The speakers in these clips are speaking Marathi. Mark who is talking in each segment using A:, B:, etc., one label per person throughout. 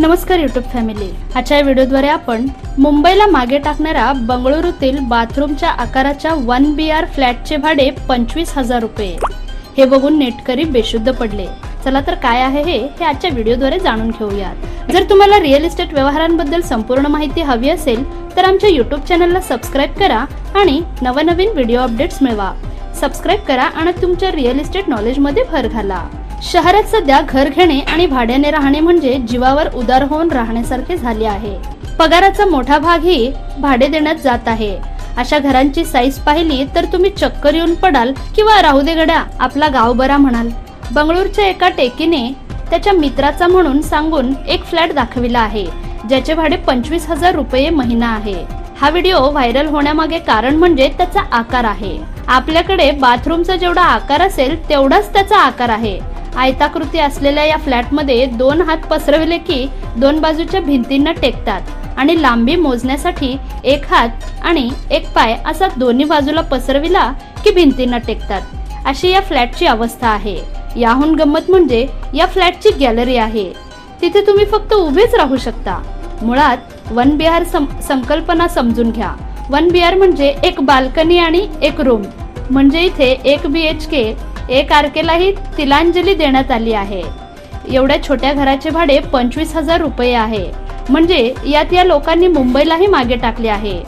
A: नमस्कार यूट्यूब फॅमिली। आजच्या व्हिडिओद्वारे आपण मुंबईला मागे टाकणाऱ्या बंगळुरूतील बाथरूमच्या आकाराच्या 1 BR फ्लॅटचे भाडे 25,000 रुपये हे बघून नेटकरी बेशुद्ध पडले। चला तर काय आहे हे आजच्या व्हिडिओद्वारे जाणून घेऊयात। जर तुम्हाला रिअल इस्टेट व्यवहारांबद्दल संपूर्ण माहिती हवी असेल तर आमच्या यूट्यूब चॅनलला सबस्क्राइब करा आणि नवनवीन व्हिडिओ अपडेट्स मिळवा। सबस्क्राइब करा आणि तुमच्या रिअल इस्टेट नॉलेज मध्ये भर घाला। शहरात सध्या घर घेणे आणि भाड्याने राहणे म्हणजे जीवावर उदार होऊन राहण्यासारखे झाले आहे। पगाराचा मोठा भाग ही भाडे देण्यात जात आहे। अशा घरांची साईज पाहिली तर तुम्ही चक्कर येऊन पडाल किंवा राहू दे गड्या आपला गाव बरा म्हणाल। बंगळुरूच्या एका टेकीने त्याच्या मित्राचा म्हणून सांगून एक फ्लॅट दाखविला आहे ज्याचे भाडे 25,000 रुपये महिना आहे। हा व्हिडिओ व्हायरल होण्यामागे कारण म्हणजे त्याचा आकार आहे। आपल्याकडे बाथरूमचा जेवढा आकार असेल तेवढाच त्याचा आकार आहे। आयताकृती असलेल्या या फ्लॅटमध्ये 2 हात पसरविले की 2 बाजूच्या भिंतींना टेकतात आणि लांबी मोजण्यासाठी 1 हात आणि 1 पाय असा दोन्ही बाजूला पसरविला की भिंतींना टेकतात। अशी या फ्लॅटची अवस्था आहे। याहून गंमत म्हणजे या फ्लॅटची गॅलरी आहे, तिथे तुम्ही फक्त उभेच राहू शकता। मुळात 1 BR संकल्पना समजून घ्या। 1 BR म्हणजे एक बाल्कनी आणि एक रूम, म्हणजे इथे 1 BHK 1 RKलाही तिलांजली देण्यात आली आहे। एवढ्या छोट्या घराचे भाडे 25,000 रुपये आहे, म्हणजे यात या लोकांनी मुंबईलाही मागे टाकले आहे।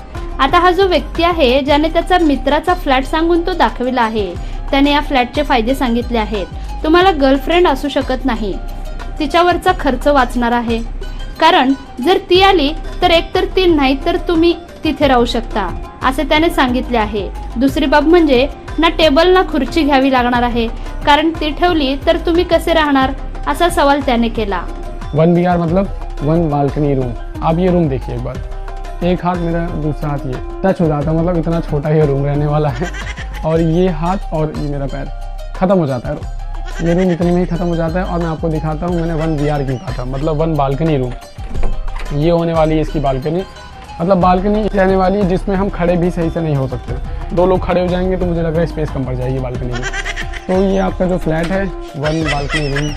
A: आता हा जो व्यक्ती आहे ज्याने त्याचा मित्राचा फ्लॅट सांगून तो दाखविला आहे त्याने या फ्लॅटचे फायदे सांगितले आहेत। तुम्हाला गर्लफ्रेंड असू शकत नाही, तिच्यावरचा खर्च वाचणार आहे, कारण जर ती आली तर एकतर ती नाही तर तुम्ही तिथे राहू शकता असे त्याने सांगितले आहे। दुसरी बाब म्हणजे ना टेबल ना खुर्ची घ्यावी लागणार आहे, कारण ती ठेवली तर तुम्ही कसे राहणार असा सवाल त्याने केला।
B: 1 BR मतलब 1 बालकनी रूम। आप ये रूम देखिए एक बार, एक हाथ मेरा दूसरा हाथ ये टच हो जाता है, मतलब इतना छोटा ये रूम रहने वाला है। और ये हाथ और ये मेरा पैर खत्म हो जाता है, ये रूम इतने में ही खत्म हो जाता है। और मैं आपको दिखाता हूँ मैंने 1 BR क्यों कहा था, मतलब 1 बालकनी रूम। ये होने वाली है इसकी बालकनी, मतलब बालकनी रहने वाली है जिसमें हम खड़े भी सही से नहीं हो सकते। 2 लोग खड़े हो जाएंगे तो मुझे लग रहा है स्पेस कम पड़ जाएगी बालकनी में। तो ये आपका जो फ्लैट है 1 बालकनी रूम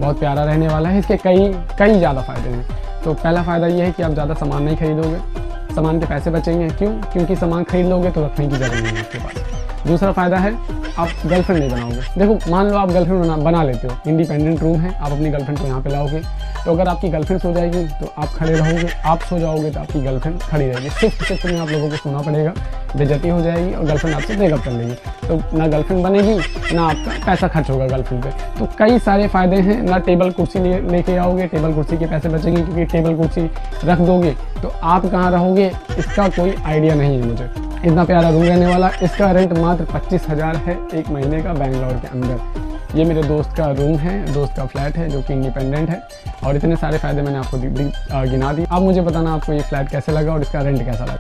B: बहुत प्यारा रहने वाला है। इसके कई ज़्यादा फ़ायदे हैं। तो पहला फ़ायदा ये है कि आप ज़्यादा सामान नहीं खरीदोगे, सामान के पैसे बचेंगे। क्यों? क्योंकि सामान खरीद लोगे तो रखने की जरूरत नहीं है आपके पास। दूसरा फ़ायदा है आप गर्लफ्रेंड नहीं बनाओगे। देखो मान लो आप गर्लफ्रेंड बना लेते हो, इंडिपेंडेंट रूम है, आप अपनी गर्लफ्रेंड को यहाँ पे लाओगे तो अगर आपकी गर्लफ्रेंड सो जाएगी तो आप खड़े रहोगे, आप सो जाओगे तो आपकी गर्लफ्रेंड खड़ी रहेगी। सिर्फ तुम्हें आप लोगों को सोना पड़ेगा, बेइज्जती हो जाएगी और गर्लफ्रेंड आपसे ब्रेकअप कर लेगी। तो ना गर्लफ्रेंड बनेगी ना आपका पैसा खर्च होगा गर्लफ्रेंड पे। तो कई सारे फ़ायदे हैं। ना टेबल कुर्सी लेके आओगे, टेबल कुर्सी के पैसे बचेंगे क्योंकि टेबल कुर्सी रख दोगे तो आप कहाँ रहोगे इसका कोई आइडिया नहीं है मुझे। इतना प्यारा रूम रहने वाला, इसका रेंट मात्र 25,000 है 1 महीने का बेंगलोर के अंदर। ये मेरे दोस्त का रूम है, दोस्त का फ्लैट है जो कि इंडिपेंडेंट है। और इतने सारे फ़ायदे मैंने आपको गिना दिए। आप मुझे बताना आपको ये फ्लैट कैसे लगा और इसका रेंट कैसा लगा।